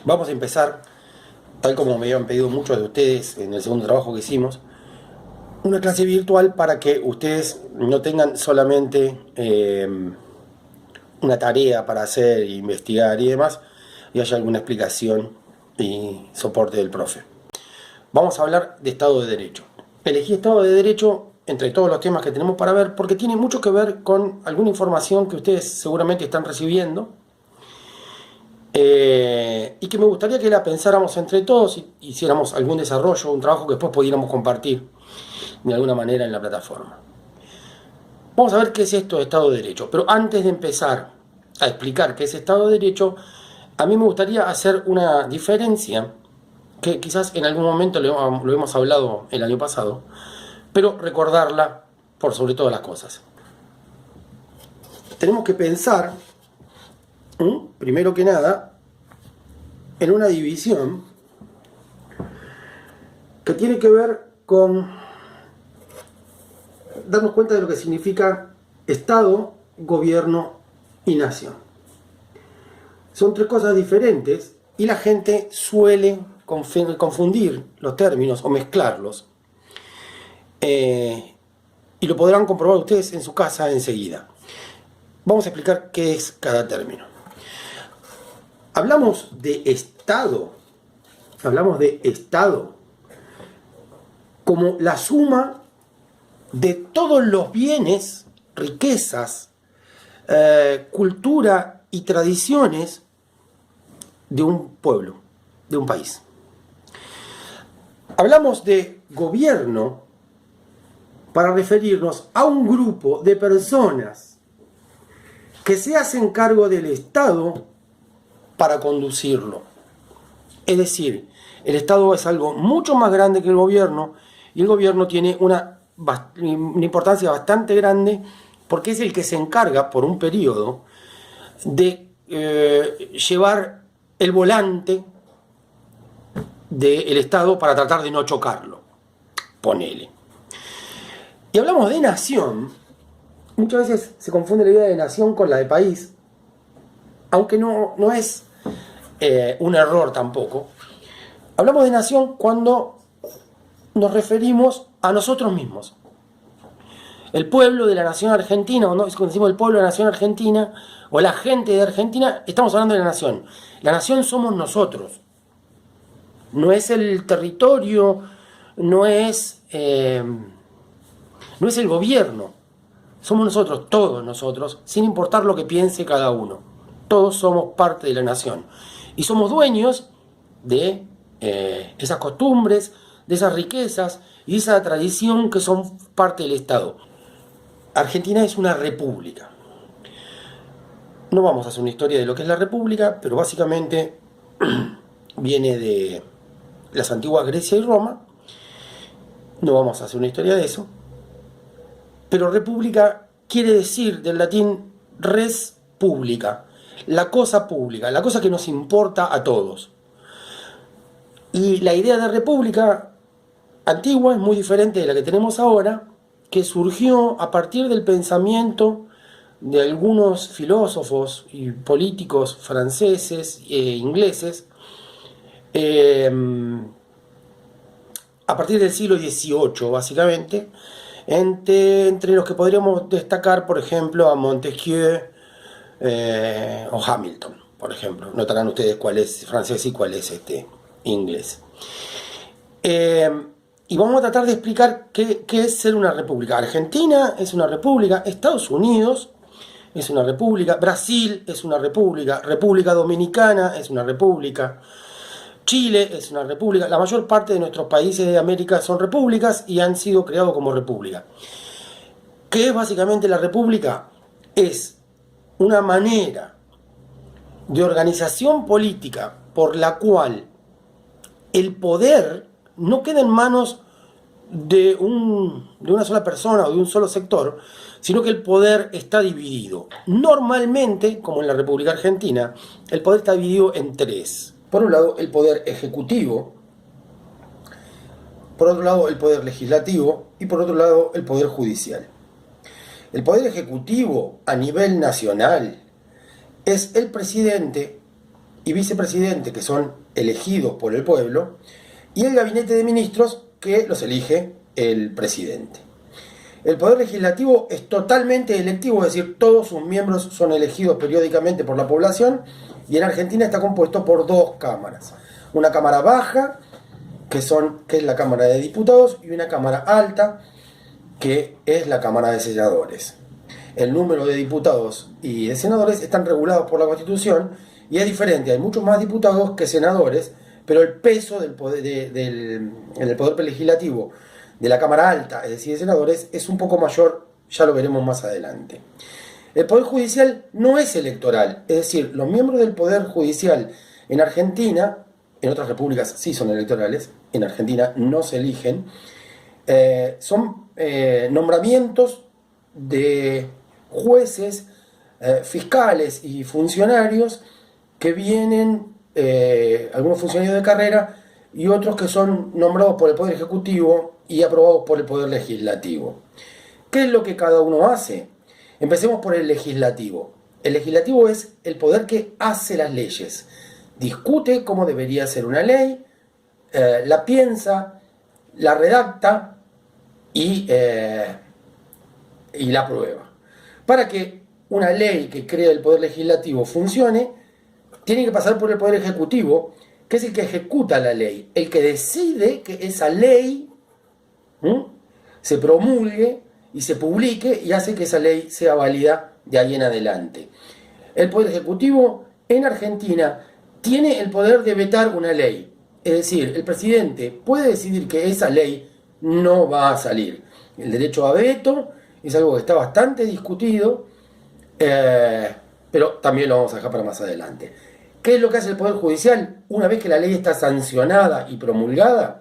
Vamos a empezar, tal como me habían pedido muchos de ustedes en el segundo trabajo que hicimos, una clase virtual para que ustedes no tengan solamente una tarea para hacer, investigar y demás, y haya alguna explicación y soporte del profe. Vamos a hablar de Estado de Derecho. Elegí Estado de Derecho entre todos los temas que tenemos para ver porque tiene mucho que ver con alguna información que ustedes seguramente están recibiendo y que me gustaría que la pensáramos entre todos y hiciéramos algún desarrollo, un trabajo que después pudiéramos compartir de alguna manera en la plataforma. Vamos a ver qué es esto de Estado de Derecho, pero antes de empezar a explicar qué es Estado de Derecho, a mí me gustaría hacer una diferencia que quizás en algún momento lo hemos hablado el año pasado, pero recordarla por sobre todas las cosas. Tenemos que pensar, primero que nada, en una división que tiene que ver con darnos cuenta de lo que significa Estado, Gobierno y Nación. Son tres cosas diferentes y la gente suele confundir los términos o mezclarlos. Y lo podrán comprobar ustedes en su casa enseguida. Vamos a explicar qué es cada término. Hablamos de Estado como la suma de todos los bienes, riquezas, cultura y tradiciones de un pueblo, de un país. Hablamos de gobierno para referirnos a un grupo de personas que se hacen cargo del Estado para conducirlo. Es decir, el Estado es algo mucho más grande que el gobierno y el gobierno tiene una importancia bastante grande porque es el que se encarga por un periodo de llevar el volante del Estado para tratar de no chocarlo. Ponele. Y hablamos de nación, muchas veces se confunde la idea de nación con la de país, aunque no es un error tampoco. Hablamos de nación cuando nos referimos a nosotros mismos. El pueblo de la nación argentina, o no, cuando decimos el pueblo de la nación argentina, o la gente de Argentina, estamos hablando de la nación. La nación somos nosotros. No es el territorio, no es el gobierno. Somos nosotros, todos nosotros, sin importar lo que piense cada uno. Todos somos parte de la nación. Y somos dueños de esas costumbres, de esas riquezas y de esa tradición que son parte del Estado. Argentina es una república. No vamos a hacer una historia de lo que es la república, pero básicamente viene de las antiguas Grecia y Roma. No vamos a hacer una historia de eso. Pero república quiere decir del latín res publica, la cosa pública, la cosa que nos importa a todos. Y la idea de república antigua es muy diferente de la que tenemos ahora, que surgió a partir del pensamiento de algunos filósofos y políticos franceses e ingleses a partir del siglo XVIII, básicamente, entre los que podríamos destacar, por ejemplo, a Montesquieu o Hamilton, por ejemplo. Notarán ustedes cuál es francés y cuál es inglés. Y vamos a tratar de explicar qué es ser una república. Argentina es una república, Estados Unidos es una república, Brasil es una república, República Dominicana es una república, Chile es una república. La mayor parte de nuestros países de América son repúblicas y han sido creados como república. ¿Qué es básicamente la república? Es una manera de organización política por la cual el poder no queda en manos de una sola persona o de un solo sector, sino que el poder está dividido. Normalmente, como en la República Argentina, el poder está dividido en tres. Por un lado, el poder ejecutivo, por otro lado, el poder legislativo y por otro lado, el poder judicial. El poder ejecutivo a nivel nacional es el presidente y vicepresidente, que son elegidos por el pueblo, y el gabinete de ministros, que los elige el presidente. El poder legislativo es totalmente electivo, es decir, todos sus miembros son elegidos periódicamente por la población, y en Argentina está compuesto por dos cámaras. Una cámara baja, que es la Cámara de Diputados, y una cámara alta, que es la Cámara de Senadores. El número de diputados y de senadores están regulados por la Constitución, y es diferente, hay muchos más diputados que senadores, pero el peso del poder, en el poder legislativo de la Cámara Alta, es decir, de senadores, es un poco mayor, ya lo veremos más adelante. El Poder Judicial no es electoral, es decir, los miembros del Poder Judicial en Argentina, en otras repúblicas sí son electorales, en Argentina no se eligen, son nombramientos de jueces, fiscales y funcionarios que vienen, algunos funcionarios de carrera y otros que son nombrados por el Poder Ejecutivo y aprobados por el Poder Legislativo. ¿Qué es lo que cada uno hace? Empecemos por el legislativo. El legislativo es el poder que hace las leyes. Discute cómo debería ser una ley, la piensa, la redacta y la aprueba. Para que una ley que crea el Poder Legislativo funcione, tiene que pasar por el Poder Ejecutivo, que es el que ejecuta la ley, el que decide que esa ley se promulgue y se publique y hace que esa ley sea válida de ahí en adelante. El Poder Ejecutivo en Argentina tiene el poder de vetar una ley, es decir, el presidente puede decidir que esa ley no va a salir. El derecho a veto es algo que está bastante discutido, pero también lo vamos a dejar para más adelante. ¿Qué es lo que hace el Poder Judicial? Una vez que la ley está sancionada y promulgada,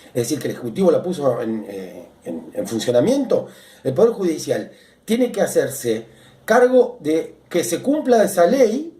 es decir, que el Ejecutivo la puso en funcionamiento, el Poder Judicial tiene que hacerse cargo de que se cumpla esa ley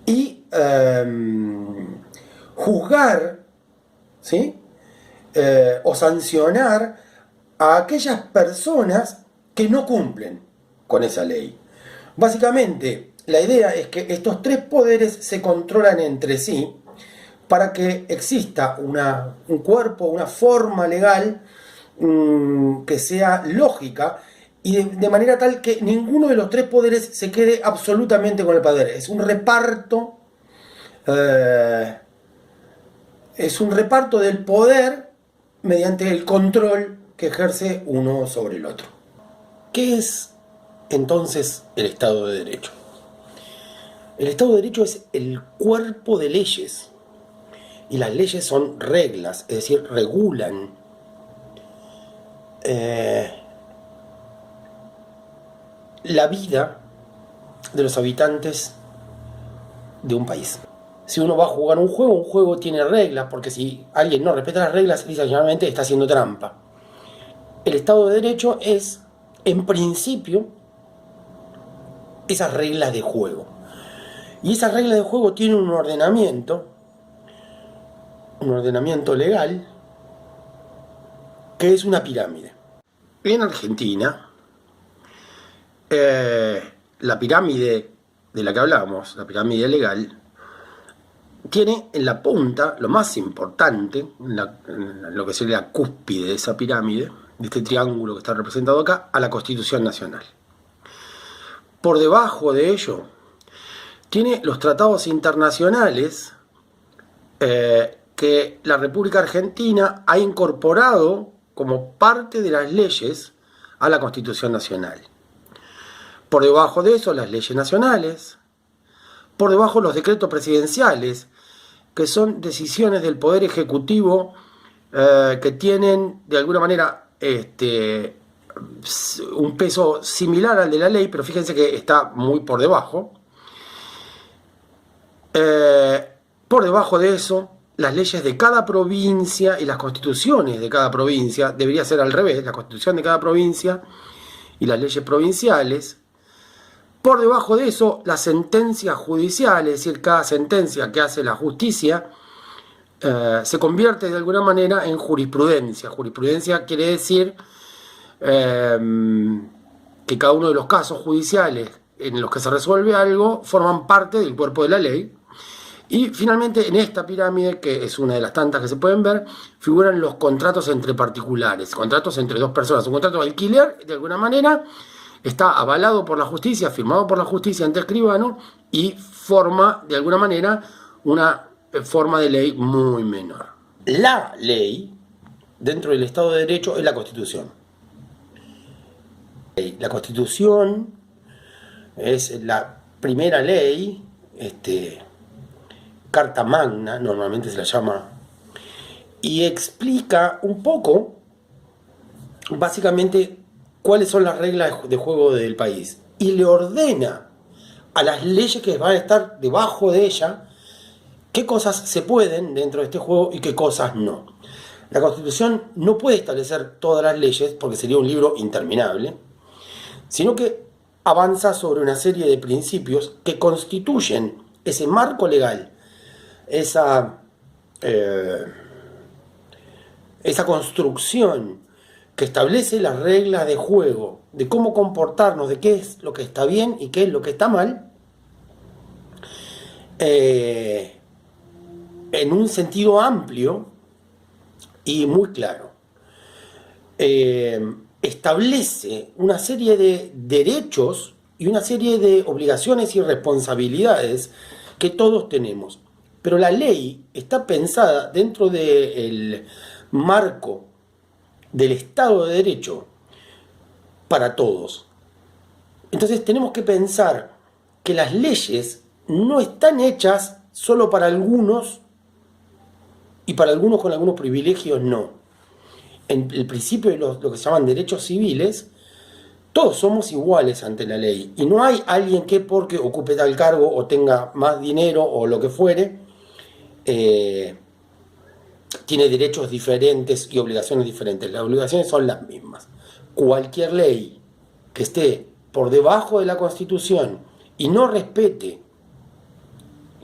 y juzgar, ¿sí? O sancionar a aquellas personas que no cumplen con esa ley. Básicamente, la idea es que estos tres poderes se controlan entre sí para que exista un cuerpo, una forma legal que sea lógica y de manera tal que ninguno de los tres poderes se quede absolutamente con el poder. Es un reparto del poder mediante el control que ejerce uno sobre el otro. ¿Qué es entonces el Estado de Derecho? El Estado de Derecho es el cuerpo de leyes, y las leyes son reglas, es decir, regulan la vida de los habitantes de un país. Si uno va a jugar un juego tiene reglas, porque si alguien no respeta las reglas, generalmente está haciendo trampa. El Estado de Derecho es, en principio, esas reglas de juego. Y esas reglas de juego tienen un ordenamiento legal, que es una pirámide. En Argentina, la pirámide de la que hablamos, la pirámide legal, tiene en la punta, lo más importante, en lo que sería la cúspide de esa pirámide, de este triángulo que está representado acá, a la Constitución Nacional. Por debajo de ello, tiene los tratados internacionales que la República Argentina ha incorporado como parte de las leyes a la Constitución Nacional. Por debajo de eso, las leyes nacionales. Por debajo, los decretos presidenciales, que son decisiones del Poder Ejecutivo que tienen, de alguna manera, un peso similar al de la ley, pero fíjense que está muy por debajo. Por debajo de eso, las leyes de cada provincia y las constituciones de cada provincia, debería ser al revés, la constitución de cada provincia y las leyes provinciales. Por debajo de eso, las sentencias judiciales, es decir, cada sentencia que hace la justicia se convierte de alguna manera en jurisprudencia. Jurisprudencia quiere decir que cada uno de los casos judiciales en los que se resuelve algo forman parte del cuerpo de la ley. Y finalmente en esta pirámide, que es una de las tantas que se pueden ver, figuran los contratos entre particulares, contratos entre dos personas. Un contrato de alquiler, de alguna manera, está avalado por la justicia, firmado por la justicia ante escribano y forma, de alguna manera, una forma de ley muy menor. La ley, dentro del Estado de Derecho, es la Constitución. La Constitución es la primera ley, Carta Magna, normalmente se la llama, y explica un poco, básicamente, cuáles son las reglas de juego del país. Y le ordena a las leyes que van a estar debajo de ella qué cosas se pueden dentro de este juego y qué cosas no. La Constitución no puede establecer todas las leyes, porque sería un libro interminable, sino que avanza sobre una serie de principios que constituyen ese marco legal, esa construcción que establece las reglas de juego, de cómo comportarnos, de qué es lo que está bien y qué es lo que está mal, en un sentido amplio y muy claro. Establece una serie de derechos y una serie de obligaciones y responsabilidades que todos tenemos. Pero la ley está pensada dentro del marco del Estado de Derecho para todos. Entonces tenemos que pensar que las leyes no están hechas solo para algunos y para algunos con algunos privilegios no. En el principio de lo que se llaman derechos civiles, todos somos iguales ante la ley y no hay alguien que porque ocupe tal cargo o tenga más dinero o lo que fuere, tiene derechos diferentes y obligaciones diferentes. Las obligaciones son las mismas. Cualquier ley que esté por debajo de la Constitución y no respete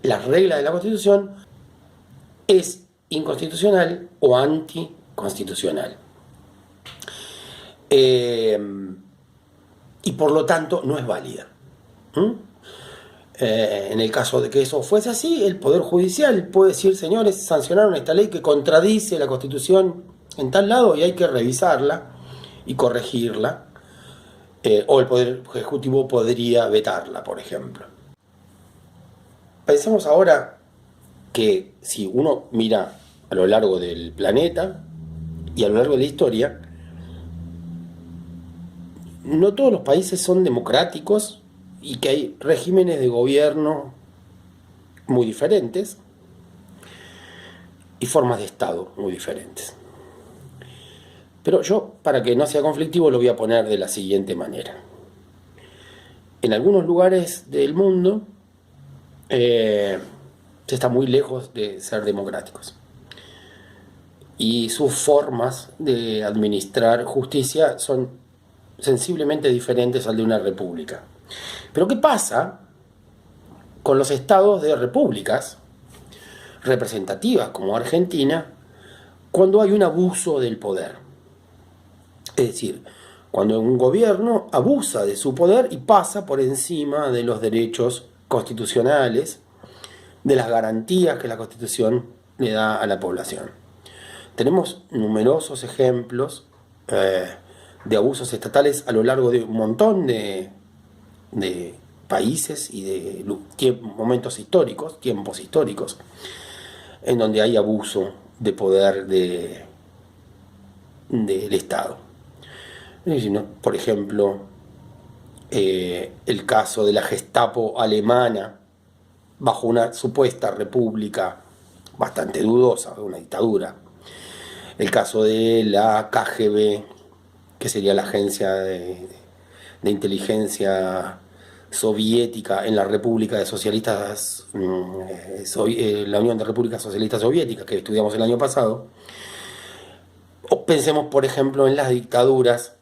las reglas de la Constitución es inconstitucional o anticonstitucional. Y por lo tanto no es válida. En el caso de que eso fuese así, el Poder Judicial puede decir, señores, sancionaron esta ley que contradice la Constitución en tal lado y hay que revisarla y corregirla, o el Poder Ejecutivo podría vetarla, por ejemplo. Pensemos ahora que si uno mira a lo largo del planeta y a lo largo de la historia, no todos los países son democráticos y que hay regímenes de gobierno muy diferentes y formas de Estado muy diferentes. Pero yo, para que no sea conflictivo, lo voy a poner de la siguiente manera. En algunos lugares del mundo se está muy lejos de ser democráticos y sus formas de administrar justicia son sensiblemente diferentes al de una república. Pero ¿qué pasa con los estados de repúblicas representativas como Argentina cuando hay un abuso del poder? Es decir, cuando un gobierno abusa de su poder y pasa por encima de los derechos constitucionales, de las garantías que la Constitución le da a la población. Tenemos numerosos ejemplos de abusos estatales a lo largo de un montón de países y de momentos históricos, tiempos históricos, en donde hay abuso de poder del Estado. Por ejemplo, el caso de la Gestapo alemana bajo una supuesta república bastante dudosa, una dictadura. El caso de la KGB, que sería la agencia de inteligencia soviética en la República de Socialistas, la Unión de Repúblicas Socialistas Soviéticas, que estudiamos el año pasado. O pensemos, por ejemplo, en las dictaduras,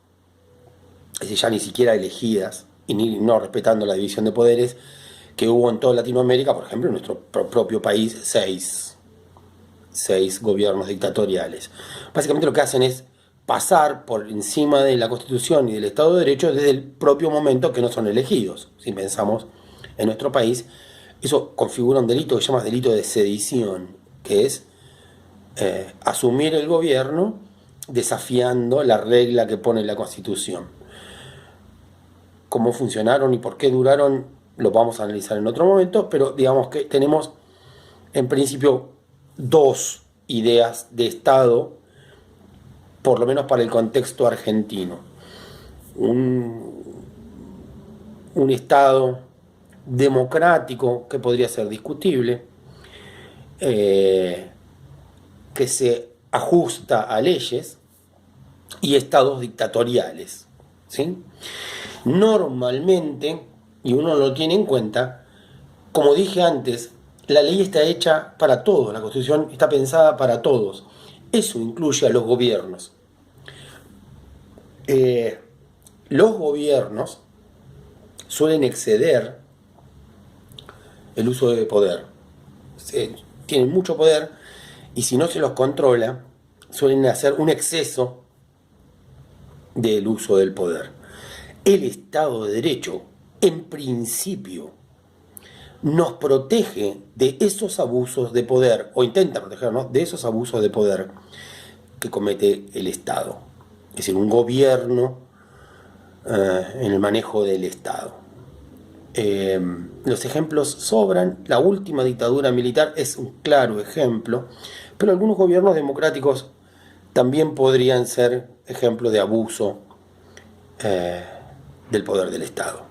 es decir, ya ni siquiera elegidas, y no respetando la división de poderes, que hubo en toda Latinoamérica, por ejemplo, en nuestro propio país, seis gobiernos dictatoriales. Básicamente lo que hacen es pasar por encima de la Constitución y del Estado de Derecho desde el propio momento que no son elegidos. Si pensamos en nuestro país, eso configura un delito que se llama delito de sedición, que es asumir el gobierno desafiando la regla que pone la Constitución. Cómo funcionaron y por qué duraron lo vamos a analizar en otro momento, pero digamos que tenemos en principio dos ideas de Estado, por lo menos para el contexto argentino. Un Estado democrático, que podría ser discutible, que se ajusta a leyes, y estados dictatoriales, ¿sí? Normalmente, y uno lo tiene en cuenta, como dije antes, la ley está hecha para todos, la Constitución está pensada para todos. Eso incluye a los gobiernos. Los gobiernos suelen exceder el uso de poder. Tienen mucho poder y si no se los controla, suelen hacer un exceso del uso del poder. El Estado de Derecho, en principio, nos protege de esos abusos de poder, o intenta protegernos de esos abusos de poder que comete el Estado. Es decir, un gobierno en el manejo del Estado. Los ejemplos sobran. La última dictadura militar es un claro ejemplo, pero algunos gobiernos democráticos también podrían ser ejemplos de abuso del poder del Estado.